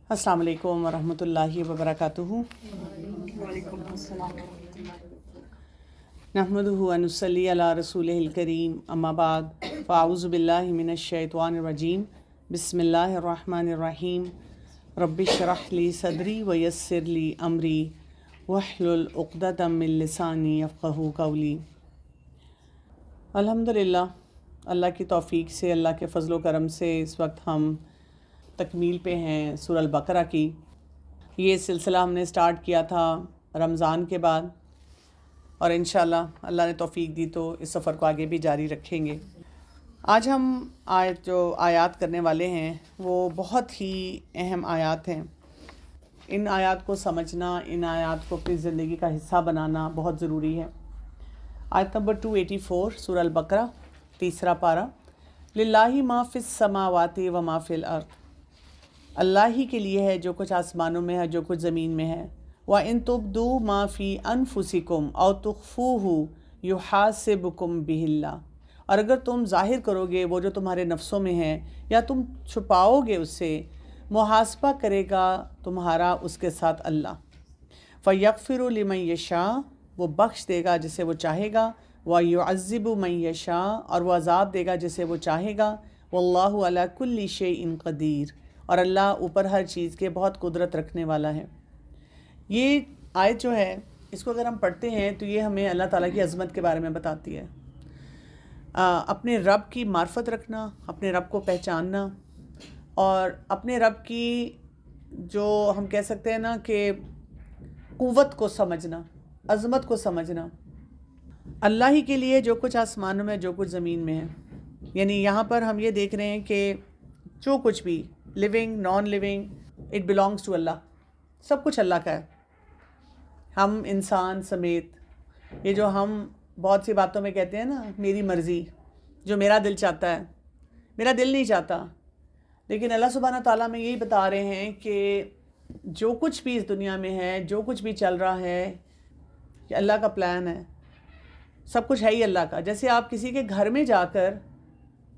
السلام علیکم ورحمۃ اللہ وبرکاتہ۔ وعلیکم السلام ورحمۃ اللہ۔ نحمدہ ونصلی علی رسولہ الکریم، اما بعد فاعوذ باللہ من الشیطان الرجیم، بسم اللہ الرحمن الرحیم۔ رب اشرح لی صدری ویسر لی امری واحلل عقدۃ من لسانی یفقہوا قولی۔ الحمدللہ، اللہ کی توفیق سے، اللہ کے فضل و کرم سے اس وقت ہم تکمیل پہ ہیں سورہ البقرہ کی۔ یہ سلسلہ ہم نے سٹارٹ کیا تھا رمضان کے بعد، اور انشاءاللہ اللہ نے توفیق دی تو اس سفر کو آگے بھی جاری رکھیں گے۔ آج ہم آیات کرنے والے ہیں وہ بہت ہی اہم آیات ہیں۔ ان آیات کو سمجھنا، ان آیات کو اپنی زندگی کا حصہ بنانا بہت ضروری ہے۔ آیت نمبر 284 سورہ البقرہ، تیسرا پارہ۔ للہ ما فی السماوات و ما فی الارض، اللہ ہی کے لیے ہے جو کچھ آسمانوں میں ہے، جو کچھ زمین میں ہے۔ وَإِن تُبْدُوا مَا فِي أَنفُسِكُمْ أَوْ تُخْفُوهُ يُحَاسِبْكُم بِهِ اللَّهُ، اور اگر تم ظاہر کرو گے وہ جو تمہارے نفسوں میں ہے یا تم چھپاؤ گے اس سے، محاسبہ کرے گا تمہارا اس کے ساتھ اللہ۔ فَيَغْفِرُ لِمَن يَشَاءُ، وہ بخش دے گا جسے وہ چاہے گا۔ وَيُعَذِّبُ مَن يَشَاءُ، اور وہ عذاب دے گا جسے وہ چاہے گا۔ وَاللَّهُ عَلَى كُلِّ شَيْءٍ قَدِيرٌ، اور اللہ اوپر ہر چیز کے بہت قدرت رکھنے والا ہے۔ یہ آیت جو ہے، اس کو اگر ہم پڑھتے ہیں تو یہ ہمیں اللہ تعالیٰ کی عظمت کے بارے میں بتاتی ہے۔ اپنے رب کی معرفت رکھنا، اپنے رب کو پہچاننا، اور اپنے رب کی جو ہم کہہ سکتے ہیں نا کہ قوت کو سمجھنا، عظمت کو سمجھنا۔ اللہ ہی کے لیے جو کچھ آسمانوں میں، جو کچھ زمین میں ہے، یعنی یہاں پر ہم یہ دیکھ رہے ہیں کہ جو کچھ بھی living, non living, it belongs to اللہ، سب کچھ اللہ کا ہے۔ ہم انسان سمیت، یہ جو ہم بہت سی باتوں میں کہتے ہیں نا میری مرضی، جو میرا دل چاہتا ہے، میرا دل نہیں چاہتا، لیکن اللہ سبحانہ تعالیٰ میں یہی بتا رہے ہیں کہ جو کچھ بھی اس دنیا میں ہے، جو کچھ بھی چل رہا ہے، یہ اللہ کا پلان ہے، سب کچھ ہے ہی اللہ کا۔ جیسے آپ کسی کے گھر میں جا کر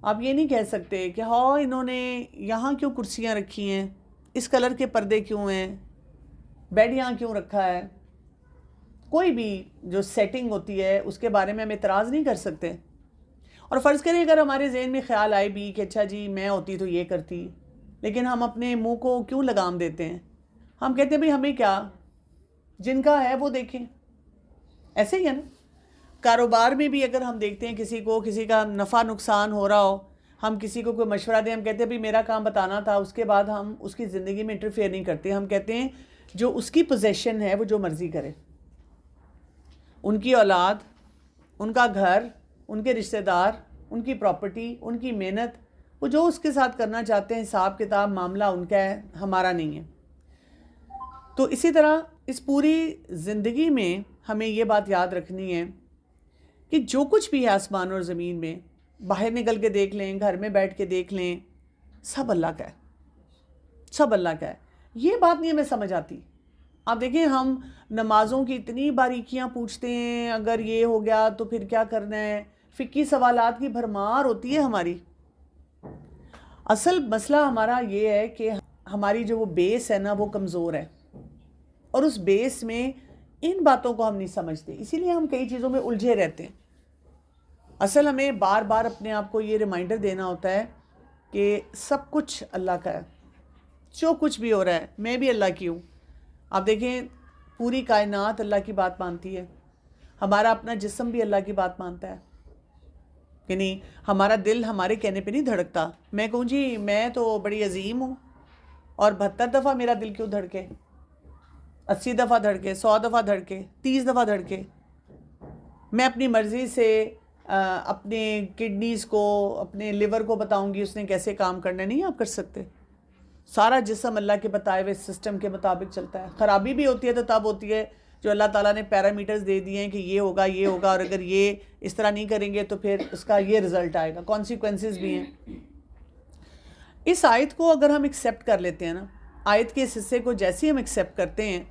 آپ یہ نہیں کہہ سکتے کہ ہاں انہوں نے یہاں کیوں کرسیاں رکھی ہیں، اس کلر کے پردے کیوں ہیں، بیڈ یہاں کیوں رکھا ہے۔ کوئی بھی جو سیٹنگ ہوتی ہے اس کے بارے میں ہم اعتراض نہیں کر سکتے۔ اور فرض کریں اگر ہمارے ذہن میں خیال آئے بھی کہ اچھا جی میں ہوتی تو یہ کرتی، لیکن ہم اپنے منہ کو کیوں لگام دیتے ہیں؟ ہم کہتے ہیں بھئی ہمیں کیا، جن کا ہے وہ دیکھیں۔ ایسے ہی ہے نا، کاروبار میں بھی اگر ہم دیکھتے ہیں کسی کا نفع نقصان ہو رہا ہو، ہم کسی کو کوئی مشورہ دیں، ہم کہتے ہیں بھئی میرا کام بتانا تھا، اس کے بعد ہم اس کی زندگی میں انٹرفیئر نہیں کرتے۔ ہم کہتے ہیں جو اس کی پوزیشن ہے وہ جو مرضی کرے، ان کی اولاد، ان کا گھر، ان کے رشتہ دار، ان کی پراپرٹی، ان کی محنت، وہ جو اس کے ساتھ کرنا چاہتے ہیں، حساب کتاب معاملہ ان کا ہے، ہمارا نہیں ہے۔ تو اسی طرح اس پوری زندگی میں ہمیں یہ بات یاد رکھنی ہے کہ جو کچھ بھی ہے آسمان اور زمین میں، باہر نکل کے دیکھ لیں، گھر میں بیٹھ کے دیکھ لیں، سب اللہ کا ہے، سب اللہ کا ہے۔ یہ بات نہیں ہمیں سمجھ آتی۔ آپ دیکھیں ہم نمازوں کی اتنی باریکیاں پوچھتے ہیں، اگر یہ ہو گیا تو پھر کیا کرنا ہے، فقہی سوالات کی بھرمار ہوتی ہے ہماری۔ اصل مسئلہ ہمارا یہ ہے کہ ہماری جو وہ بیس ہے نا وہ کمزور ہے، اور اس بیس میں ان باتوں کو ہم نہیں سمجھتے، اسی لیے ہم کئی چیزوں میں الجھے رہتے ہیں۔ اصل ہمیں بار بار اپنے آپ کو یہ ریمائنڈر دینا ہوتا ہے کہ سب کچھ اللہ کا ہے، جو کچھ بھی ہو رہا ہے میں بھی اللہ کی ہوں۔ آپ دیکھیں پوری کائنات اللہ کی بات مانتی ہے، ہمارا اپنا جسم بھی اللہ کی بات مانتا ہے، یعنی ہمارا دل ہمارے کہنے پہ نہیں دھڑکتا۔ میں کہوں جی میں تو بڑی عظیم ہوں، اور 72 دفعہ میرا دل کیوں دھڑکے، 80 دفعہ دھڑکے، 100 دفعہ دھڑکے، 30 دفعہ دھڑکے، میں اپنی مرضی سے اپنے کڈنیز کو، اپنے لیور کو بتاؤں گی اس نے کیسے کام کرنا ہے؟ نہیں آپ کر سکتے۔ سارا جسم اللہ کے بتائے ہوئے سسٹم کے مطابق چلتا ہے۔ خرابی بھی ہوتی ہے تو تب ہوتی ہے جو اللہ تعالیٰ نے پیرامیٹرز دے دیے ہیں کہ یہ ہوگا، یہ ہوگا، اور اگر یہ اس طرح نہیں کریں گے تو پھر اس کا یہ رزلٹ آئے گا، کانسیکوینسز بھی ہیں۔ اس آیت کو اگر ہم ایکسیپٹ کر لیتے ہیں نا، آیت کے اس حصے کو جیسے ہی ہم ایکسیپٹ کرتے ہیں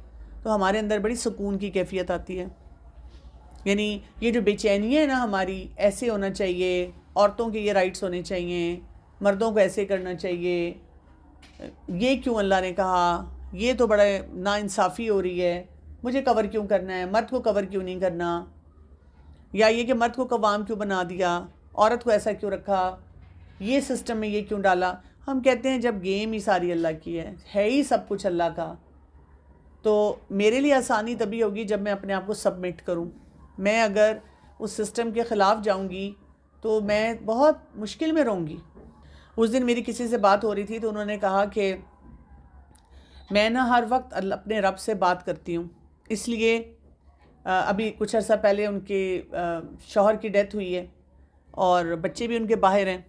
تو ہمارے اندر بڑی سکون کی کیفیت آتی ہے۔ یعنی یہ جو بے چینی ہے نا ہماری، ایسے ہونا چاہیے، عورتوں کے یہ رائٹس ہونے چاہیے، مردوں کو ایسے کرنا چاہیے، یہ کیوں اللہ نے کہا, یہ تو بڑا ناانصافی ہو رہی ہے, مجھے کور کیوں کرنا ہے, مرد کو کور کیوں نہیں کرنا, یا یہ کہ مرد کو قوام کیوں بنا دیا, عورت کو ایسا کیوں رکھا, یہ سسٹم میں یہ کیوں ڈالا. ہم کہتے ہیں جب گیم ہی ساری اللہ کی ہے ہی سب کچھ اللہ کا, تو میرے لیے آسانی تبھی ہوگی جب میں اپنے آپ کو سبمٹ کروں. میں اگر اس سسٹم کے خلاف جاؤں گی تو میں بہت مشکل میں رہوں گی. اس دن میری کسی سے بات ہو رہی تھی تو انہوں نے کہا کہ میں ہر وقت اپنے رب سے بات کرتی ہوں, اس لیے ابھی کچھ عرصہ پہلے ان کے شوہر کی ڈیتھ ہوئی ہے اور بچے بھی ان کے باہر ہیں,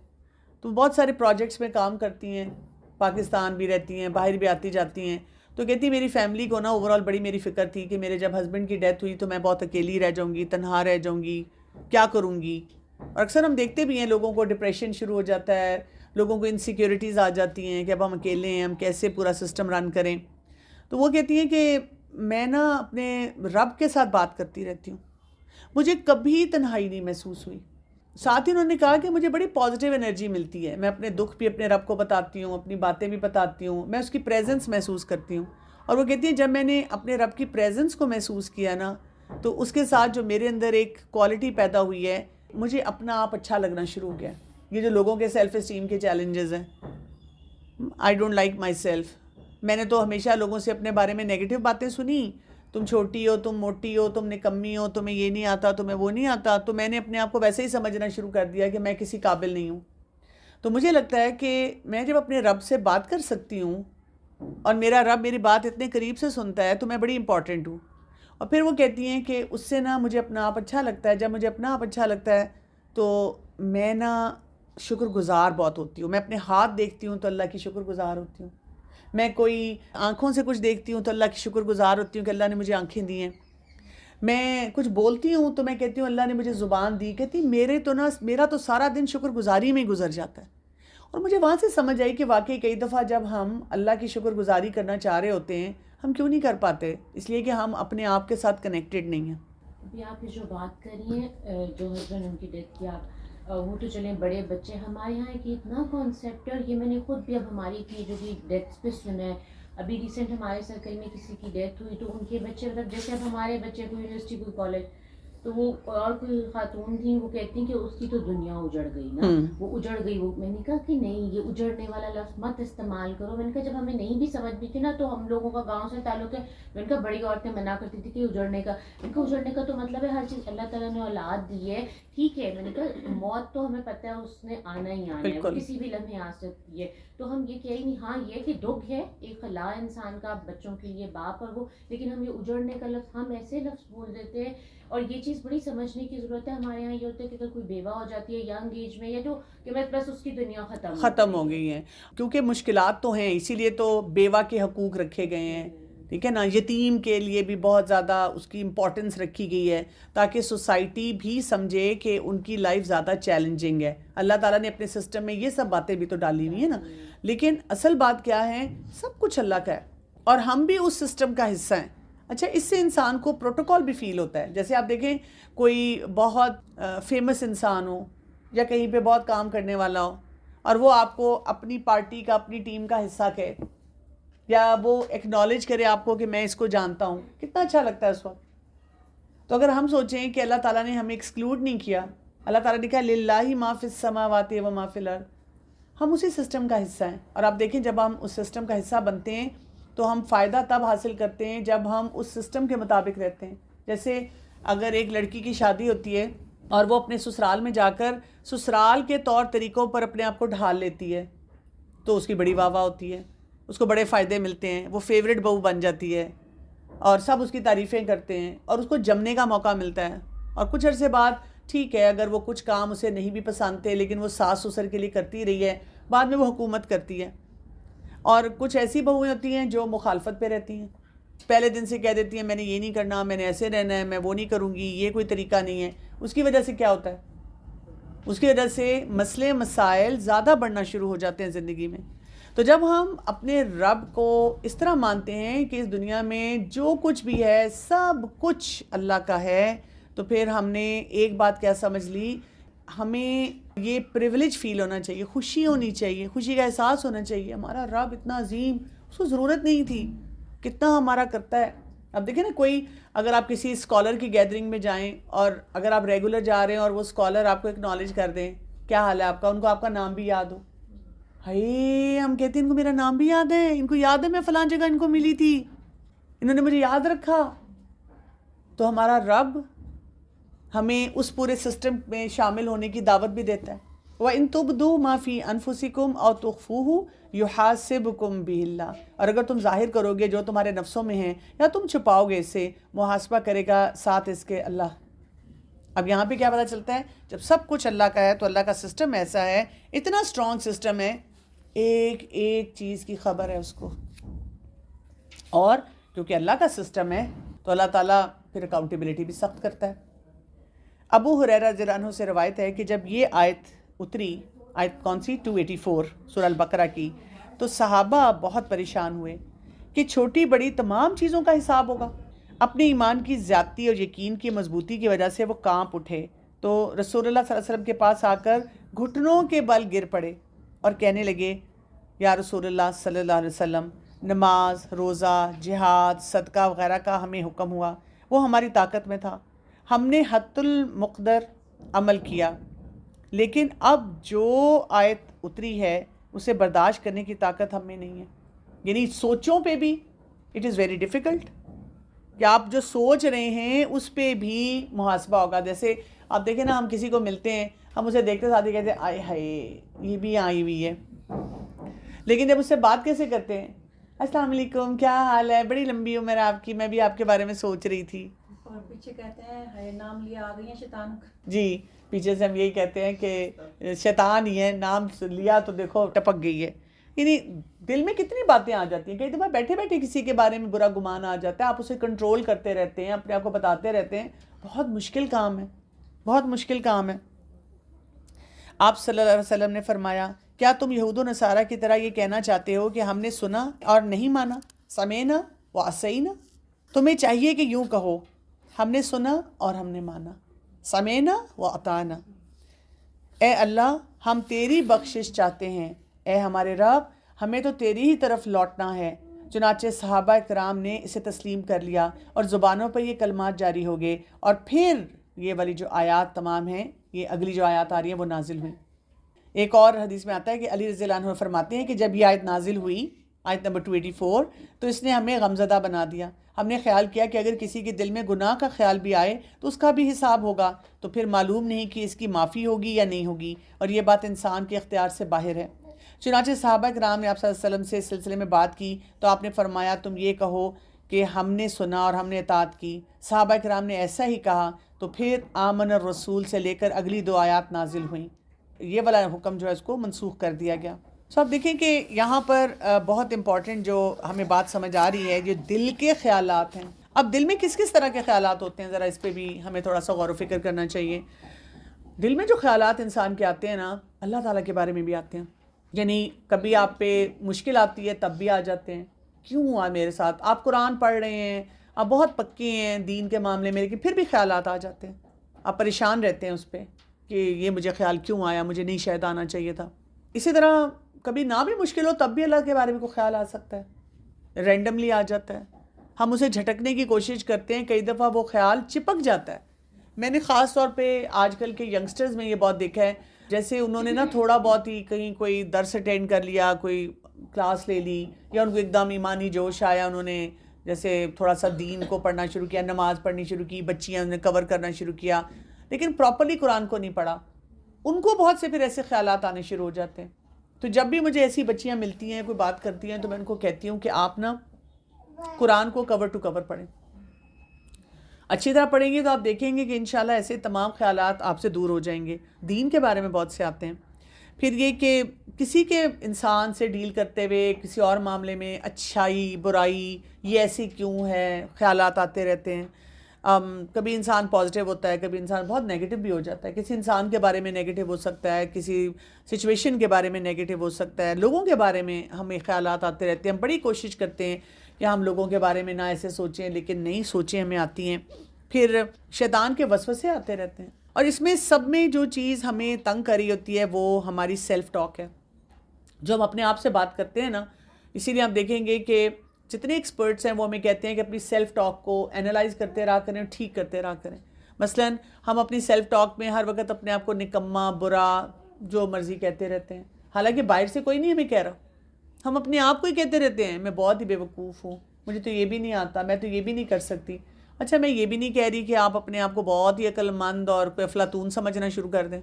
تو بہت سارے پروجیکٹس میں کام کرتی ہیں, پاکستان بھی رہتی ہیں, باہر بھی آتی جاتی ہیں. تو کہتی میری فیملی کو اوور آل بڑی میری فکر تھی کہ میرے جب ہسبینڈ کی ڈیتھ ہوئی تو میں بہت اکیلی رہ جاؤں گی, تنہا رہ جاؤں گی, کیا کروں گی. اور اکثر ہم دیکھتے بھی ہیں لوگوں کو ڈپریشن شروع ہو جاتا ہے, لوگوں کو انسیکیورٹیز آ جاتی ہیں کہ اب ہم اکیلے ہیں, ہم کیسے پورا سسٹم رن کریں. تو وہ کہتی ہیں کہ میں اپنے رب کے ساتھ بات کرتی رہتی ہوں, مجھے کبھی تنہائی نہیں محسوس ہوئی. ساتھ ہی انہوں نے کہا کہ مجھے بڑی پازیٹیو انرجی ملتی ہے, میں اپنے دکھ بھی اپنے رب کو بتاتی ہوں, اپنی باتیں بھی بتاتی ہوں, میں اس کی پریزنس محسوس کرتی ہوں. اور وہ کہتی ہیں جب میں نے اپنے رب کی پریزنس کو محسوس کیا نا, تو اس کے ساتھ جو میرے اندر ایک کوالٹی پیدا ہوئی ہے, مجھے اپنا آپ اچھا لگنا شروع ہو گیا. یہ جو لوگوں کے سیلف اسٹیم کے چیلنجز ہیں, I don't like my self. میں نے تو ہمیشہ لوگوں سے اپنے بارے میں نیگیٹو باتیں سنی, تم چھوٹی ہو, تم موٹی ہو, تم نکمی ہو, تمہیں یہ نہیں آتا, تمہیں وہ نہیں آتا. تو میں نے اپنے آپ کو ویسے ہی سمجھنا شروع کر دیا کہ میں کسی قابل نہیں ہوں. تو مجھے لگتا ہے کہ میں جب اپنے رب سے بات کر سکتی ہوں اور میرا رب میری بات اتنے قریب سے سنتا ہے تو میں بڑی امپورٹنٹ ہوں. اور پھر وہ کہتی ہیں کہ اس سے مجھے اپنا آپ اچھا لگتا ہے. جب مجھے اپنا آپ اچھا لگتا ہے تو میں شکر گزار بہت ہوتی ہوں. میں اپنے ہاتھ دیکھتی ہوں تو اللہ کی شکر گزار ہوتی ہوں. میں کوئی آنکھوں سے کچھ دیکھتی ہوں تو اللہ کی شکر گزار ہوتی ہوں کہ اللہ نے مجھے آنکھیں دی ہیں. میں کچھ بولتی ہوں تو میں کہتی ہوں اللہ نے مجھے زبان دی. کہتی میرا تو سارا دن شکر گزاری میں گزر جاتا ہے. اور مجھے وہاں سے سمجھ آئی کہ واقعی کئی دفعہ جب ہم اللہ کی شکر گزاری کرنا چاہ رہے ہوتے ہیں, ہم کیوں نہیں کر پاتے؟ اس لیے کہ ہم اپنے آپ کے ساتھ کنیکٹڈ نہیں ہیں. ابھی آپ جو بات کری ہیں, جو ہسبینڈ ان کی ڈیتھ کیا, وہ تو چلیں بڑے بچے, ہمارے یہاں کہ اتنا کانسیپٹ ہے, اور یہ میں نے خود بھی اب ہماری کی جو بھی ڈیتھس پہ سنا ہے. ابھی ریسنٹ ہمارے سرکل میں کسی کی ڈیتھ ہوئی تو ان کے بچے, مطلب جیسے اب ہمارے بچے کوئی یونیورسٹی کوئی کالج, تو وہ اور کوئی خاتون تھیں, وہ کہتی ہیں کہ اس کی تو دنیا اجڑ گئی نا, وہ اجڑ گئی. وہ میں نے کہا کہ نہیں, یہ اجڑنے والا لفظ مت استعمال کرو. میں نے کہا جب ہمیں نہیں بھی سمجھ بھی تھی نا, تو ہم لوگوں کا گاؤں سے تعلق ہے, میں نے کہا بڑی عورتیں منع کرتی تھی کہ اجڑنے کا. میں نے کہا اجڑنے کا تو مطلب ہے ہر چیز اللہ تعالیٰ نے اولاد دی ہے, ٹھیک ہے. میں نے کہا موت تو ہمیں پتہ ہے اس نے آنا ہی آنا ہے, کسی بھی لمحے آ سکتی ہے. تو ہم یہ کہیں نہیں, ہاں یہ کہ دکھ ہے ایک خلا انسان کا بچوں کے لیے, باپ اور وہ, لیکن ہم یہ اجڑنے کا لفظ ہم ایسے لفظ بول دیتے ہیں. اور یہ چیز بڑی سمجھنے کی ضرورت ہے. ہمارے یہاں یہ ہوتا ہے کہ اگر کوئی بیوہ ہو جاتی ہے ینگ ایج میں, یا جو کہ بس اس کی دنیا ختم ہو گئی ہے, کیونکہ مشکلات تو ہیں, اسی لیے تو بیوہ کے حقوق رکھے گئے ہیں, ٹھیک ہے نا. یتیم کے لیے بھی بہت زیادہ اس کی امپورٹنس رکھی گئی ہے تاکہ سوسائٹی بھی سمجھے کہ ان کی لائف زیادہ چیلنجنگ ہے. اللہ تعالیٰ نے اپنے سسٹم میں یہ سب باتیں بھی تو ڈالی ہوئی ہیں نا. لیکن اصل بات کیا ہے, سب کچھ اللہ کا ہے اور ہم بھی اس سسٹم کا حصہ ہیں. اچھا, اس سے انسان کو پروٹوکول بھی فیل ہوتا ہے. جیسے آپ دیکھیں کوئی بہت فیمس انسان ہو یا کہیں پہ بہت کام کرنے والا ہو, اور وہ آپ کو اپنی پارٹی کا, اپنی ٹیم کا حصہ کہے, یا وہ ایکنالج کرے آپ کو کہ میں اس کو جانتا ہوں, کتنا اچھا لگتا ہے اس وقت. تو اگر ہم سوچیں کہ اللہ تعالیٰ نے ہمیں ایکسکلوڈ نہیں کیا, اللہ تعالیٰ نے کہا للہ ما فی السماوات و ما فی الارض, ہم اسی سسٹم کا حصہ ہیں. اور آپ دیکھیں جب ہم اس سسٹم کا حصہ بنتے ہیں تو ہم فائدہ تب حاصل کرتے ہیں جب ہم اس سسٹم کے مطابق رہتے ہیں. جیسے اگر ایک لڑکی کی شادی ہوتی ہے اور وہ اپنے سسرال میں جا کر سسرال کے طور طریقوں پر اپنے آپ کو ڈھال لیتی ہے تو اس کی بڑی واہ واہ ہوتی ہے, اس کو بڑے فائدے ملتے ہیں, وہ فیوریٹ بہو بن جاتی ہے اور سب اس کی تعریفیں کرتے ہیں اور اس کو جمنے کا موقع ملتا ہے. اور کچھ عرصے بعد ٹھیک ہے, اگر وہ کچھ کام اسے نہیں بھی پسند تھے لیکن وہ ساس سسر کے لیے کرتی رہی ہے, بعد میں وہ حکومت کرتی ہے. اور کچھ ایسی بہویں ہوتی ہیں جو مخالفت پہ رہتی ہیں, پہلے دن سے کہہ دیتی ہیں میں نے یہ نہیں کرنا, میں نے ایسے رہنا ہے, میں وہ نہیں کروں گی, یہ کوئی طریقہ نہیں ہے. اس کی وجہ سے کیا ہوتا ہے, اس کی وجہ سے مسئلے مسائل زیادہ بڑھنا شروع ہو جاتے ہیں زندگی میں. تو جب ہم اپنے رب کو اس طرح مانتے ہیں کہ اس دنیا میں جو کچھ بھی ہے سب کچھ اللہ کا ہے, تو پھر ہم نے ایک بات کیا سمجھ لی, ہمیں یہ پریولیج فیل ہونا چاہیے، خوشی ہونی چاہیے، خوشی کا احساس ہونا چاہیے. ہمارا رب اتنا عظیم، اس کو ضرورت نہیں تھی، کتنا ہمارا کرتا ہے. اب دیکھیں نا، کوئی اگر آپ کسی اسکالر کی گیدرنگ میں جائیں اور اگر آپ ریگولر جا رہے ہیں اور وہ اسکالر آپ کو اکنالج کر دیں، کیا حال ہے آپ کا، ان کو آپ کا نام بھی یاد ہو. ہائے، ہم کہتے ہیں ان کو میرا نام بھی یاد ہے، ان کو یاد ہے میں فلاں جگہ ان کو ملی تھی، انہوں نے مجھے یاد رکھا. تو ہمارا رب ہمیں اس پورے سسٹم میں شامل ہونے کی دعوت بھی دیتا ہے. وَإِن تُبْدُوا مَا فِي أَنفُسِكُمْ أَوْ تُخْفُوهُ يُحَاسِبْكُم بِهِ اللَّهُ. اور اگر تم ظاہر کرو گے جو تمہارے نفسوں میں ہیں یا تم چھپاؤ گے اسے، محاسبہ کرے گا ساتھ اس کے اللہ. اب یہاں پہ کیا پتہ چلتا ہے، جب سب کچھ اللہ کا ہے تو اللہ کا سسٹم ایسا ہے، اتنا اسٹرانگ سسٹم ہے، ایک ایک چیز کی خبر ہے اس کو. اور کیونکہ اللہ کا سسٹم ہے تو اللہ تعالیٰ پھر اکاؤنٹیبلٹی بھی سخت کرتا ہے. ابو ہریرہ رضی اللہ عنہ سے روایت ہے کہ جب یہ آیت اتری، آیت کون سی، 284 سورہ البقرہ کی، تو صحابہ بہت پریشان ہوئے کہ چھوٹی بڑی تمام چیزوں کا حساب ہوگا. اپنے ایمان کی زیادتی اور یقین کی مضبوطی کی وجہ سے وہ کانپ اٹھے تو رسول اللہ صلی اللہ علیہ وسلم کے پاس آ کر گھٹنوں کے بل گر پڑے اور کہنے لگے، یا رسول اللہ صلی اللہ علیہ وسلم، نماز، روزہ، جہاد، صدقہ وغیرہ کا ہمیں حکم ہوا، وہ ہماری طاقت میں تھا، ہم نے حد المقدر عمل کیا، لیکن اب جو آیت اتری ہے اسے برداشت کرنے کی طاقت ہم میں نہیں ہے. یعنی سوچوں پہ بھی اٹ از ویری ڈیفیکلٹ کہ آپ جو سوچ رہے ہیں اس پہ بھی محاسبہ ہوگا. جیسے آپ دیکھیں نا، ہم کسی کو ملتے ہیں، ہم اسے دیکھتے ساتھ ہی کہتے ہیں آئے ہائے یہ بھی آئی ہوئی ہے، لیکن جب اس سے بات کیسے کرتے ہیں، السلام علیکم، کیا حال ہے، بڑی لمبی عمر آپ کی، میں بھی آپ کے بارے میں سوچ رہی تھی. اور پیچھے کہتے ہیں ہائے نام لیا آ گئی ہیں شیطان. جی، پیچھے سے ہم یہی کہتے ہیں کہ شیطان ہی ہے، نام لیا تو دیکھو ٹپک گئی ہے. یعنی دل میں کتنی باتیں آ جاتی ہیں، کئی دفعہ بیٹھے بیٹھے کسی کے بارے میں برا گمان آ جاتا ہے، آپ اسے کنٹرول کرتے رہتے ہیں، اپنے آپ کو بتاتے رہتے ہیں. بہت مشکل کام ہے، بہت مشکل کام ہے. آپ صلی اللہ علیہ وسلم نے فرمایا، کیا تم یہود و نصارہ کی طرح یہ کہنا چاہتے ہو کہ ہم نے سنا اور نہیں مانا، سمعنا و عصینا؟ تمہیں چاہیے کہ یوں کہو، ہم نے سنا اور ہم نے مانا، سمعنا و اطعنا. اے اللہ، ہم تیری بخشش چاہتے ہیں، اے ہمارے رب، ہمیں تو تیری ہی طرف لوٹنا ہے. چنانچہ صحابہ کرام نے اسے تسلیم کر لیا اور زبانوں پر یہ کلمات جاری ہو گئے، اور پھر یہ والی جو آیات تمام ہیں، یہ اگلی جو آیات آ رہی ہیں وہ نازل ہوئیں. ایک اور حدیث میں آتا ہے کہ علی رضی اللہ عنہ فرماتے ہیں کہ جب یہ آیت نازل ہوئی، آیت نمبر 284، تو اس نے ہمیں غمزدہ بنا دیا. ہم نے خیال کیا کہ اگر کسی کے دل میں گناہ کا خیال بھی آئے تو اس کا بھی حساب ہوگا، تو پھر معلوم نہیں کہ اس کی معافی ہوگی یا نہیں ہوگی، اور یہ بات انسان کے اختیار سے باہر ہے. چنانچہ صحابہ کرام نے آپ صلی اللہ علیہ وسلم سے اس سلسلے میں بات کی تو آپ نے فرمایا، تم یہ کہو کہ ہم نے سنا اور ہم نے اطاعت کی. صحابہ کرام نے ایسا ہی کہا تو پھر آمن الرسول سے لے کر اگلی 2 آیات نازل ہوئیں. یہ والا حکم جو ہے اس کو منسوخ کر دیا گیا. سو آپ دیکھیں کہ یہاں پر بہت امپورٹنٹ جو ہمیں بات سمجھ آ رہی ہے، جو دل کے خیالات ہیں. اب دل میں کس کس طرح کے خیالات ہوتے ہیں، ذرا اس پہ بھی ہمیں تھوڑا سا غور و فکر کرنا چاہیے. دل میں جو خیالات انسان کے آتے ہیں نا، اللہ تعالیٰ کے بارے میں بھی آتے ہیں. یعنی کبھی آپ پہ مشکل آتی ہے تب بھی آ جاتے ہیں، کیوں ہوا میرے ساتھ. آپ قرآن پڑھ رہے ہیں، آپ بہت پکے ہیں دین کے معاملے میں، لیکن پھر بھی خیالات آ جاتے ہیں. آپ پریشان رہتے ہیں اس پہ کہ یہ مجھے خیال کیوں آیا، مجھے نہیں شاید آنا چاہیے تھا. اسی طرح کبھی نہ بھی مشکل ہو تب بھی اللہ کے بارے میں کوئی خیال آ سکتا ہے، رینڈملی آ جاتا ہے. ہم اسے جھٹکنے کی کوشش کرتے ہیں، کئی دفعہ وہ خیال چپک جاتا ہے. میں نے خاص طور پہ آج کل کے ینگسٹرز میں یہ بہت دیکھا ہے، جیسے انہوں نے نا تھوڑا بہت ہی کہیں کوئی درس اٹینڈ کر لیا، کوئی کلاس لے لی، یا ان کو ایک دم ایمانی جوش آیا، انہوں نے جیسے تھوڑا سا دین کو پڑھنا شروع کیا، نماز پڑھنی شروع کی، بچیاں انہوں نے کور کرنا شروع کیا، لیکن پراپرلی قرآن کو نہیں پڑھا. ان کو بہت سے پھر ایسے خیالات آنے شروع ہو جاتے ہیں. تو جب بھی مجھے ایسی بچیاں ملتی ہیں، کوئی بات کرتی ہیں، تو میں ان کو کہتی ہوں کہ آپ نا قرآن کو کور ٹو کور پڑھیں. اچھی طرح پڑھیں گے تو آپ دیکھیں گے کہ انشاءاللہ ایسے تمام خیالات آپ سے دور ہو جائیں گے. دین کے بارے میں بہت سے آتے ہیں. پھر یہ کہ کسی کے انسان سے ڈیل کرتے ہوئے کسی اور معاملے میں اچھائی برائی، یہ ایسی کیوں ہے، خیالات آتے رہتے ہیں. کبھی انسان پازیٹیو ہوتا ہے، کبھی انسان بہت نیگیٹو بھی ہو جاتا ہے. کسی انسان کے بارے میں نیگیٹو ہو سکتا ہے، کسی سچویشن کے بارے میں نیگیٹو ہو سکتا ہے، لوگوں کے بارے میں ہمیں خیالات آتے رہتے ہیں. ہم بڑی کوشش کرتے ہیں کہ ہم لوگوں کے بارے میں نہ ایسے سوچیں، لیکن نئی سوچیں ہمیں آتی ہیں. پھر شیطان کے وسوسے آتے رہتے ہیں، اور اس میں سب میں جو چیز ہمیں تنگ کری ہوتی ہے وہ ہماری سیلف ٹاک ہے. جو ہم اپنے آپ سے بات کرتے ہیں نا, اسی لیے آپ دیکھیں گے کہ جتنے ایکسپرٹس ہیں وہ ہمیں کہتے ہیں کہ اپنی سیلف ٹاک کو انالائز کرتے رہا کریں, ٹھیک کرتے رہا کریں. مثلاً ہم اپنی سیلف ٹاک میں ہر وقت اپنے آپ کو نکما, برا, جو مرضی کہتے رہتے ہیں, حالانکہ باہر سے کوئی نہیں ہمیں کہہ رہا, ہم اپنے آپ کو ہی کہتے رہتے ہیں میں بہت ہی بیوقوف ہوں, مجھے تو یہ بھی نہیں آتا, میں تو یہ بھی نہیں کر سکتی. اچھا, میں یہ بھی نہیں کہہ رہی کہ آپ اپنے آپ کو بہت ہی عقل مند اور کوئی افلاطون سمجھنا شروع کر دیں.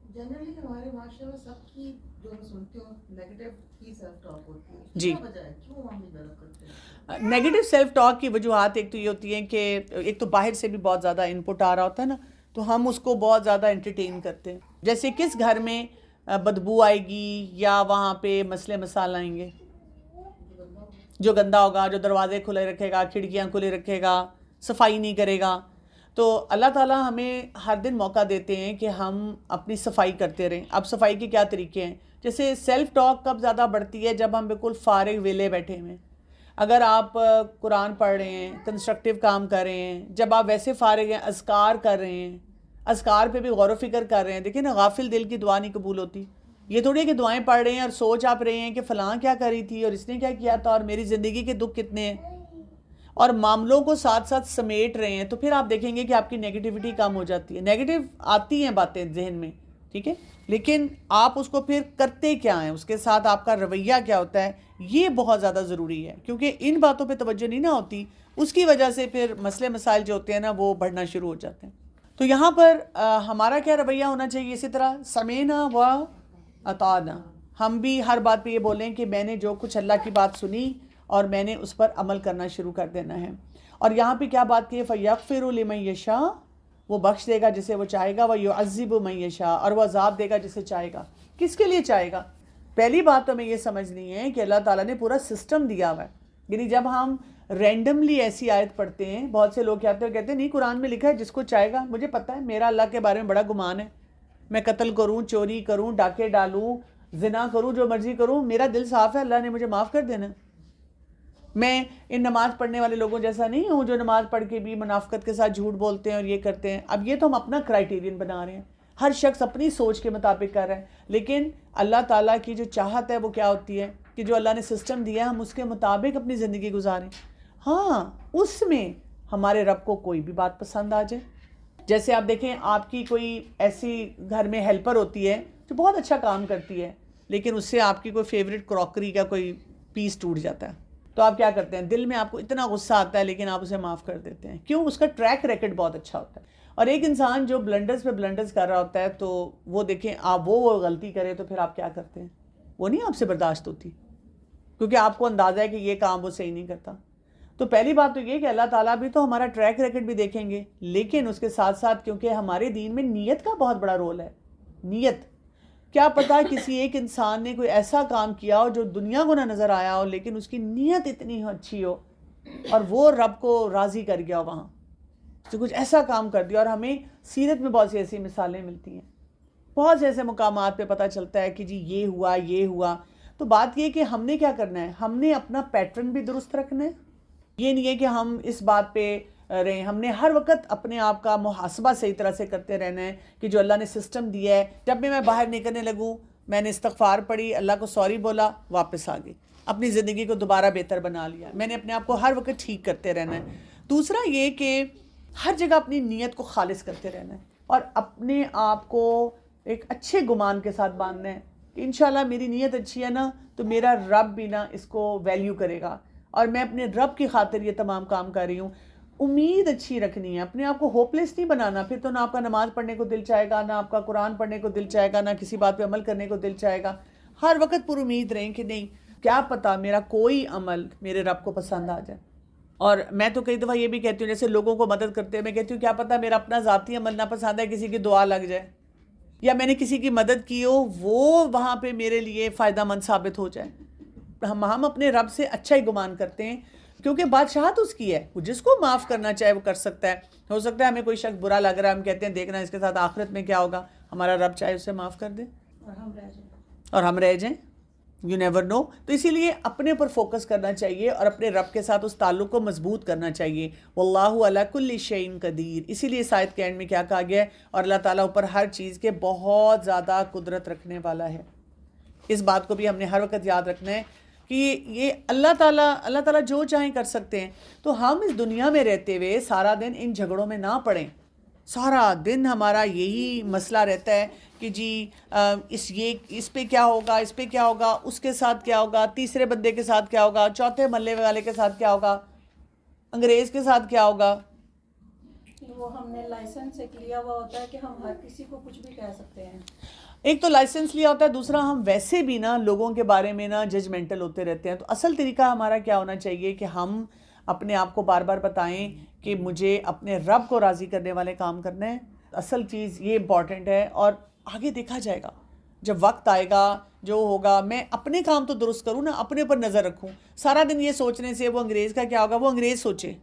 جنرلی ہمارے معاشرے میں سب کی جو میں سنتی ہوں نیگیٹو ہی سیلف ٹاک ہوتی ہے. جی, کیا وجہ ہے, کیوں ہم ڈیولپ کرتے ہیں نیگیٹو سیلف ٹاک کی وجوہات ایک تو یہ ہوتی ہیں کہ ایک تو باہر سے بھی بہت زیادہ انپٹ آ رہا ہوتا ہے نا, تو ہم اس کو بہت زیادہ انٹرٹین کرتے ہیں. جیسے کس گھر میں بدبو آئے گی یا وہاں پہ مسئلے مسائل آئیں گے؟ جو گندا ہوگا, جو دروازے کھلے رکھے گا, کھڑکیاں کھلے رکھے گا, صفائی نہیں کرے گا. تو اللہ تعالیٰ ہمیں ہر دن موقع دیتے ہیں کہ ہم اپنی صفائی کرتے رہیں. اب صفائی کے کیا طریقے ہیں؟ جیسے سیلف ٹاک کب زیادہ بڑھتی ہے؟ جب ہم بالکل فارغ ویلے بیٹھے ہوئے. اگر آپ قرآن پڑھ رہے ہیں, کنسٹرکٹیو کام کر رہے ہیں, جب آپ ویسے فارغ ہیں, اذکار کر رہے ہیں, اذکار پہ بھی غور و فکر کر رہے ہیں. دیکھیں نا, غافل دل کی دعا نہیں قبول ہوتی. یہ تھوڑی ہے کہ دعائیں پڑھ رہے ہیں اور سوچ آپ رہے ہیں کہ فلاں کیا کری تھی اور اس نے کیا کیا تھا اور میری زندگی کے دکھ کتنے ہیں, اور معاملوں کو ساتھ ساتھ سمیٹ رہے ہیں. تو پھر آپ دیکھیں گے کہ آپ کی نیگیٹیوٹی کم ہو جاتی ہے. نیگیٹیو آتی ہیں باتیں ذہن میں, ٹھیک ہے, لیکن آپ اس کو پھر کرتے کیا ہیں, اس کے ساتھ آپ کا رویہ کیا ہوتا ہے, یہ بہت زیادہ ضروری ہے. کیونکہ ان باتوں پہ توجہ نہیں نہ ہوتی, اس کی وجہ سے پھر مسئلے مسائل جو ہوتے ہیں نا وہ بڑھنا شروع ہو جاتے ہیں. تو یہاں پر ہمارا کیا رویہ ہونا چاہیے؟ اسی طرح سمینا و اطعنا, ہم بھی ہر بات پہ یہ بولیں کہ میں نے جو کچھ اللہ کی بات سنی اور میں نے اس پر عمل کرنا شروع کر دینا ہے. اور یہاں پہ کیا بات کی ہے؟ فَيَغْفِرُ لِمَن يَشَاءُ, وہ بخش دے گا جسے وہ چاہے گا, وَيُعَذِّبُ مَن يَشَاءُ, اور وہ عذاب دے گا جسے چاہے گا. کس کے لیے چاہے گا؟ پہلی بات تو ہمیں یہ سمجھنی ہے کہ اللہ تعالیٰ نے پورا سسٹم دیا ہوا ہے. یعنی جب ہم رینڈملی ایسی آیت پڑھتے ہیں, بہت سے لوگ کہتے ہیں اور کہتے ہیں نہیں قرآن میں لکھا ہے جس کو چاہے گا. مجھے پتہ ہے, میرا اللہ کے بارے میں بڑا گمان ہے, میں قتل کروں, چوری کروں, ڈاکے ڈالوں, زنا کروں, جو مرضی کروں, میرا دل صاف ہے, اللہ نے مجھے معاف کر دینا. میں ان نماز پڑھنے والے لوگوں جیسا نہیں ہوں جو نماز پڑھ کے بھی منافقت کے ساتھ جھوٹ بولتے ہیں اور یہ کرتے ہیں. اب یہ تو ہم اپنا کرائیٹیرین بنا رہے ہیں, ہر شخص اپنی سوچ کے مطابق کر رہا ہے. لیکن اللہ تعالیٰ کی جو چاہت ہے وہ کیا ہوتی ہے کہ جو اللہ نے سسٹم دیا ہے ہم اس کے مطابق اپنی زندگی گزاریں. ہاں, اس میں ہمارے رب کو کوئی بھی بات پسند آ جائے. جیسے آپ دیکھیں, آپ کی کوئی ایسی گھر میں ہیلپر ہوتی ہے جو بہت اچھا کام کرتی ہے, لیکن اس سے آپ کی کوئی فیوریٹ کراکری کا کوئی پیس ٹوٹ جاتا ہے, تو آپ کیا کرتے ہیں؟ دل میں آپ کو اتنا غصہ آتا ہے لیکن آپ اسے معاف کر دیتے ہیں. کیوں؟ اس کا ٹریک ریکارڈ بہت اچھا ہوتا ہے. اور ایک انسان جو بلنڈرز پہ بلنڈرز کر رہا ہوتا ہے, تو وہ دیکھیں آپ وہ غلطی کرے تو پھر آپ کیا کرتے ہیں؟ وہ نہیں آپ سے برداشت ہوتی, کیونکہ آپ کو اندازہ ہے کہ یہ کام وہ صحیح نہیں کرتا. تو پہلی بات تو یہ کہ اللہ تعالیٰ بھی تو ہمارا ٹریک ریکارڈ بھی دیکھیں گے, لیکن اس کے ساتھ ساتھ کیونکہ ہمارے دین میں نیت کا بہت بڑا رول ہے. نیت, کیا پتا کسی ایک انسان نے کوئی ایسا کام کیا ہو جو دنیا کو نہ نظر آیا ہو, لیکن اس کی نیت اتنی اچھی ہو اور وہ رب کو راضی کر گیا ہو, وہاں تو کچھ ایسا کام کر دیا. اور ہمیں سیرت میں بہت سی ایسی مثالیں ملتی ہیں, بہت سے ایسے مقامات پہ پتہ چلتا ہے کہ جی یہ ہوا یہ ہوا. تو بات یہ کہ ہم نے کیا کرنا ہے, ہم نے اپنا پیٹرن بھی درست رکھنا ہے. یہ نہیں ہے کہ ہم اس بات پہ رہیں, ہم نے ہر وقت اپنے آپ کا محاسبہ صحیح طرح سے کرتے رہنا ہے کہ جو اللہ نے سسٹم دیا ہے, جب بھی میں باہر نکلنے لگوں میں نے استغفار پڑھی, اللہ کو سوری بولا, واپس آ گئی, اپنی زندگی کو دوبارہ بہتر بنا لیا. میں نے اپنے آپ کو ہر وقت ٹھیک کرتے رہنا ہے. دوسرا یہ کہ ہر جگہ اپنی نیت کو خالص کرتے رہنا ہے اور اپنے آپ کو ایک اچھے گمان کے ساتھ باندھنا ہے کہ انشاءاللہ میری نیت اچھی ہے نا تو میرا رب بھی نا اس کو ویلیو کرے گا, اور میں اپنے رب کی خاطر یہ تمام کام کر رہی ہوں. امید اچھی رکھنی ہے, اپنے آپ کو ہوپ لیس نہیں بنانا. پھر تو نہ آپ کا نماز پڑھنے کو دل چاہے گا, نہ آپ کا قرآن پڑھنے کو دل چاہے گا, نہ کسی بات پہ عمل کرنے کو دل چاہے گا. ہر وقت پر امید رہیں کہ نہیں, کیا پتہ میرا کوئی عمل میرے رب کو پسند آ جائے. اور میں تو کئی دفعہ یہ بھی کہتی ہوں, جیسے لوگوں کو مدد کرتے ہیں, میں کہتی ہوں کیا پتہ میرا اپنا ذاتی عمل نہ پسند ہے, کسی کی دعا لگ جائے, یا میں نے کسی کی مدد کی ہو وہ وہاں پہ میرے لیے فائدہ مند ثابت ہو جائے. ہم اپنے رب سے اچھا ہی گمان کرتے ہیں کیونکہ بادشاہت اس کی ہے, وہ جس کو معاف کرنا چاہے وہ کر سکتا ہے. ہو سکتا ہے ہمیں کوئی شخص برا لگ رہا ہے, ہم کہتے ہیں دیکھنا اس کے ساتھ آخرت میں کیا ہوگا, ہمارا رب چاہے اسے معاف کر دے اور ہم رہ جائیں. اور ہم رہ جائیں. You never know. تو اسی لیے اپنے اوپر فوکس کرنا چاہیے اور اپنے رب کے ساتھ اس تعلق کو مضبوط کرنا چاہیے. واللہ علی کل شیء قدیر. اسی لیے اس آیت کے اینڈ میں کیا کہا گیا ہے؟ اور اللہ تعالیٰ اوپر ہر چیز کے بہت زیادہ قدرت رکھنے والا ہے. اس بات کو بھی ہم نے ہر وقت یاد رکھنا ہے کہ یہ اللہ تعالیٰ جو چاہیں کر سکتے ہیں. تو ہم اس دنیا میں رہتے ہوئے سارا دن ان جھگڑوں میں نہ پڑیں. سارا دن ہمارا یہی مسئلہ رہتا ہے کہ جی اس پہ کیا ہوگا، اس پہ کیا ہوگا، اس کے ساتھ کیا ہوگا، تیسرے بندے کے ساتھ کیا ہوگا، چوتھے محلے والے کے ساتھ کیا ہوگا، انگریز کے ساتھ کیا ہوگا. وہ ہم نے لائسنس ایک لیا ہوا ہوتا ہے کہ ہم ہر کسی کو کچھ بھی کہہ سکتے ہیں. ایک تو لائسنس لیا ہوتا ہے، دوسرا ہم ویسے بھی نا لوگوں کے بارے میں نا ججمنٹل ہوتے رہتے ہیں. تو اصل طریقہ ہمارا کیا ہونا چاہیے کہ ہم اپنے آپ کو بار بار بتائیں کہ مجھے اپنے رب کو راضی کرنے والے کام کرنے ہیں. اصل چیز یہ امپورٹنٹ ہے، اور آگے دیکھا جائے گا جب وقت آئے گا جو ہوگا. میں اپنے کام تو درست کروں نا، اپنے اوپر نظر رکھوں. سارا دن یہ سوچنے سے وہ انگریز کا کیا ہوگا، وہ انگریز سوچے،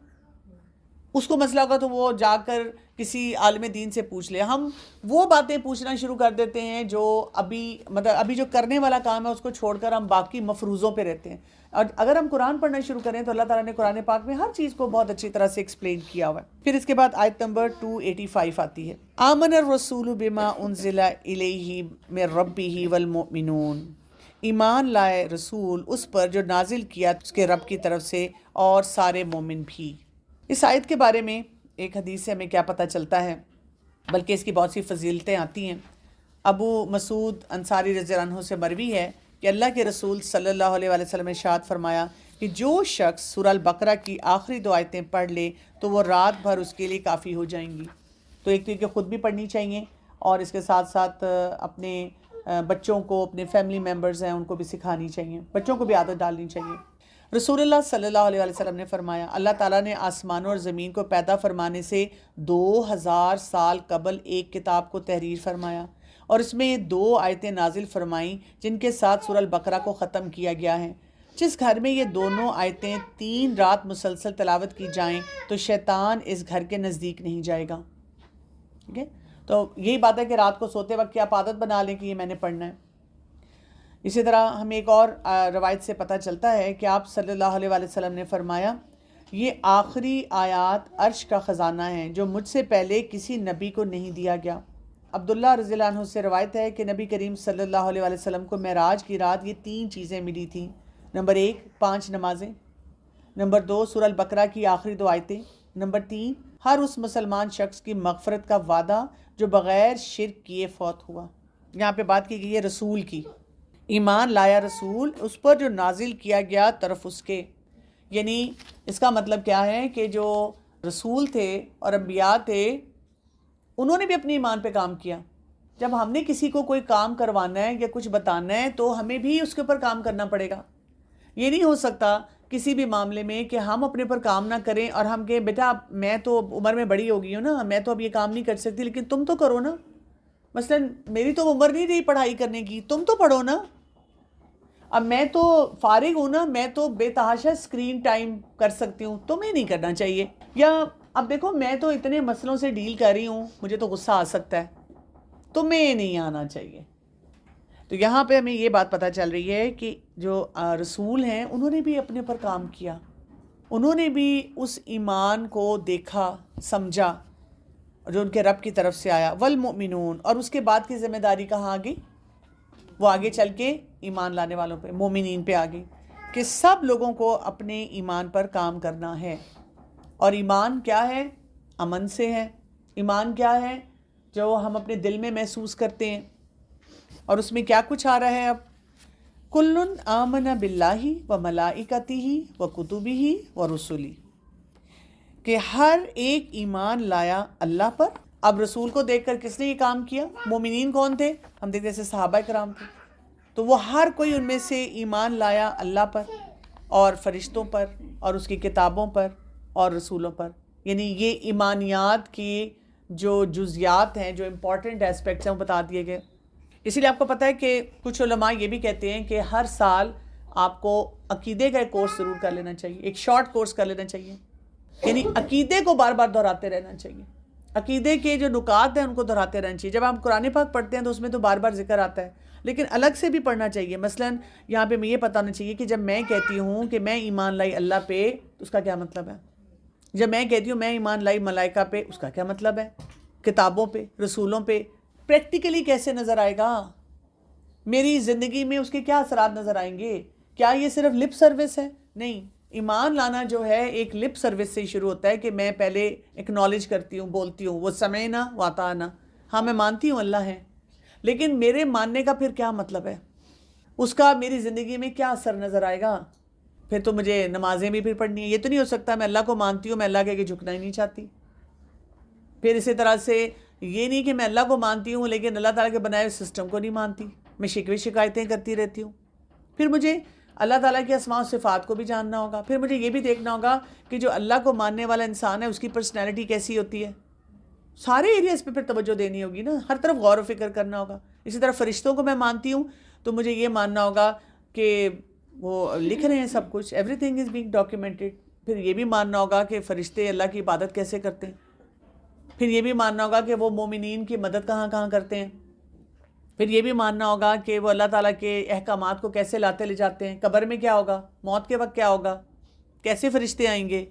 اس کو مسئلہ ہوگا تو وہ جا کر کسی عالم دین سے پوچھ لے. ہم وہ باتیں پوچھنا شروع کر دیتے ہیں جو ابھی جو کرنے والا کام ہے اس کو چھوڑ کر ہم باقی مفروضوں پہ رہتے ہیں. اور اگر ہم قرآن پڑھنا شروع کریں تو اللہ تعالیٰ نے قرآن پاک میں ہر چیز کو بہت اچھی طرح سے ایکسپلین کیا ہوا ہے. پھر اس کے بعد آیت نمبر 285 آتی ہے. آمن الرسول بما انزل الیہ من ربہ والمؤمنون. ایمان لائے رسول اس پر جو نازل کیا اس کے رب کی طرف سے اور سارے مومن بھی. اس آیت کے بارے میں ایک حدیث سے ہمیں کیا پتہ چلتا ہے، بلکہ اس کی بہت سی فضیلتیں آتی ہیں. ابو مسعود انصاری رضی اللہ عنہ سے مروی ہے کہ اللہ کے رسول صلی اللہ علیہ وسلم نے ارشاد فرمایا کہ جو شخص سورہ البقرہ کی آخری 2 آیتیں پڑھ لے تو وہ رات بھر اس کے لیے کافی ہو جائیں گی. تو ایک تو کہ خود بھی پڑھنی چاہیے اور اس کے ساتھ ساتھ اپنے بچوں کو، اپنے فیملی ممبرز ہیں ان کو بھی سکھانی چاہیے، بچوں کو بھی عادت ڈالنی چاہیے. رسول اللہ صلی اللہ علیہ وسلم نے فرمایا اللہ تعالیٰ نے آسمانوں اور زمین کو پیدا فرمانے سے 2000 سال قبل ایک کتاب کو تحریر فرمایا اور اس میں 2 آیتیں نازل فرمائیں جن کے ساتھ سورہ البقرہ کو ختم کیا گیا ہے. جس گھر میں یہ دونوں آیتیں 3 رات مسلسل تلاوت کی جائیں تو شیطان اس گھر کے نزدیک نہیں جائے گا. ٹھیک ہے، تو یہی بات ہے کہ رات کو سوتے وقت کیا آپ عادت بنا لیں کہ یہ میں نے پڑھنا ہے. اسی طرح ہمیں ایک اور روایت سے پتہ چلتا ہے کہ آپ صلی اللہ علیہ وسلم نے فرمایا یہ آخری آیات عرش کا خزانہ ہیں جو مجھ سے پہلے کسی نبی کو نہیں دیا گیا. عبداللہ رضی اللہ عنہ سے روایت ہے کہ نبی کریم صلی اللہ علیہ وسلم کو معراج کی رات یہ 3 چیزیں ملی تھیں. نمبر 1 5 نمازیں، نمبر 2 سورہ البقرہ کی آخری 2 آیتیں، نمبر 3 ہر اس مسلمان شخص کی مغفرت کا وعدہ جو بغیر شرک کیے فوت ہوا. یہاں پہ بات کی گئی ہے رسول کی. ایمان لایا رسول اس پر جو نازل کیا گیا طرف اس کے، یعنی اس کا مطلب کیا ہے کہ جو رسول تھے اور انبیاء تھے انہوں نے بھی اپنے ایمان پہ کام کیا. جب ہم نے کسی کو کوئی کام کروانا ہے یا کچھ بتانا ہے تو ہمیں بھی اس کے اوپر کام کرنا پڑے گا. یہ نہیں ہو سکتا کسی بھی معاملے میں کہ ہم اپنے پر کام نہ کریں اور ہم کہیں بیٹا میں تو عمر میں بڑی ہو گئی ہوں نا، میں تو اب یہ کام نہیں کر سکتی لیکن تم تو کرو نا. مثلا میری تو عمر نہیں رہی پڑھائی کرنے کی، تم تو پڑھو نا. اب میں تو فارغ ہوں نا، میں تو بے تحاشا اسکرین ٹائم کر سکتی ہوں، تمہیں نہیں کرنا چاہیے. یا اب دیکھو میں تو اتنے مسئلوں سے ڈیل کر رہی ہوں، مجھے تو غصہ آ سکتا ہے، تمہیں نہیں آنا چاہیے. تو یہاں پہ ہمیں یہ بات پتہ چل رہی ہے کہ جو رسول ہیں انہوں نے بھی اپنے پر کام کیا، انہوں نے بھی اس ایمان کو دیکھا سمجھا جو ان کے رب کی طرف سے آیا. والمؤمنون، اور اس کے بعد کی ذمہ داری کہاں آ گئی؟ وہ آگے چل کے ایمان لانے والوں پہ، مومنین پہ آ گئی کہ سب لوگوں کو اپنے ایمان پر کام کرنا ہے. اور ایمان کیا ہے؟ امن سے ہے. ایمان کیا ہے؟ جو ہم اپنے دل میں محسوس کرتے ہیں. اور اس میں کیا کچھ آ رہا ہے اب؟ کلن آمن باللہ و ملائکتہ و کتبہ و رسلہ، کہ ہر ایک ایمان لایا اللہ پر. اب رسول کو دیکھ کر کس نے یہ کام کیا؟ مومنین کون تھے؟ ہم دیکھتے جیسے صحابہ کرام تھے. تو وہ ہر کوئی ان میں سے ایمان لایا اللہ پر اور فرشتوں پر اور اس کی کتابوں پر اور رسولوں پر. یعنی یہ ایمانیات کی جو جزیات ہیں، جو امپورٹنٹ ایسپیکٹس ہیں وہ بتا دیے گئے. اسی لیے آپ کو پتہ ہے کہ کچھ علماء یہ بھی کہتے ہیں کہ ہر سال آپ کو عقیدے کا ایک کورس ضرور کر لینا چاہیے، ایک شارٹ کورس کر لینا چاہیے. یعنی عقیدے کو بار بار دہراتے رہنا چاہیے، عقیدے کے جو نکات ہیں ان کو دہراتے رہنا چاہیے. جب ہم قرآن پاک پڑھتے ہیں تو اس میں تو بار بار ذکر آتا ہے، لیکن الگ سے بھی پڑھنا چاہیے. مثلاً یہاں پہ یہ پتہ ہونا چاہیے کہ جب میں کہتی ہوں کہ میں ایمان لائی اللہ پہ تو اس کا کیا مطلب ہے. جب میں کہتی ہوں میں ایمان لائی ملائکہ پہ اس کا کیا مطلب ہے, کتابوں پہ, رسولوں پہ. پریکٹیکلی کیسے نظر آئے گا, میری زندگی میں اس کے کیا اثرات نظر آئیں گے. کیا یہ صرف لپ سروس ہے؟ نہیں, ایمان لانا جو ہے ایک لپ سروس سے ہی شروع ہوتا ہے کہ میں پہلے اکنالج کرتی ہوں, بولتی ہوں وہ سمعنا واطعنا, ہاں میں مانتی ہوں اللہ ہے, لیکن میرے ماننے کا پھر کیا مطلب ہے, اس کا میری زندگی میں کیا اثر نظر آئے گا. پھر تو مجھے نمازیں بھی پھر پڑھنی ہیں. یہ تو نہیں ہو سکتا میں اللہ کو مانتی ہوں میں اللہ کے آگے جھکنا ہی نہیں چاہتی. پھر اسی طرح سے یہ نہیں کہ میں اللہ کو مانتی ہوں لیکن اللہ تعالیٰ کے بنائے ہوئے سسٹم کو نہیں مانتی, میں شکوے شکایتیں کرتی رہتی ہوں. پھر مجھے اللہ تعالیٰ کے اسماء و صفات کو بھی جاننا ہوگا. پھر مجھے یہ بھی دیکھنا ہوگا کہ جو اللہ کو ماننے والا انسان ہے اس کی پرسنالٹی کیسی ہوتی ہے. سارے ایریاز پہ پھر توجہ دینی ہوگی نا, ہر طرف غور و فکر کرنا ہوگا. اسی طرح فرشتوں کو میں مانتی ہوں تو مجھے یہ ماننا ہوگا کہ وہ لکھ رہے ہیں سب کچھ, every thing is being documented. پھر یہ بھی ماننا ہوگا کہ فرشتے اللہ کی عبادت کیسے کرتے ہیں. پھر یہ بھی ماننا ہوگا کہ وہ مومنین کی مدد کہاں کہاں کرتے ہیں. پھر یہ بھی ماننا ہوگا کہ وہ اللہ تعالیٰ کے احکامات کو کیسے لاتے لے جاتے ہیں. قبر میں کیا ہوگا, موت کے وقت کیا ہوگا, کیسے فرشتے آئیں گے,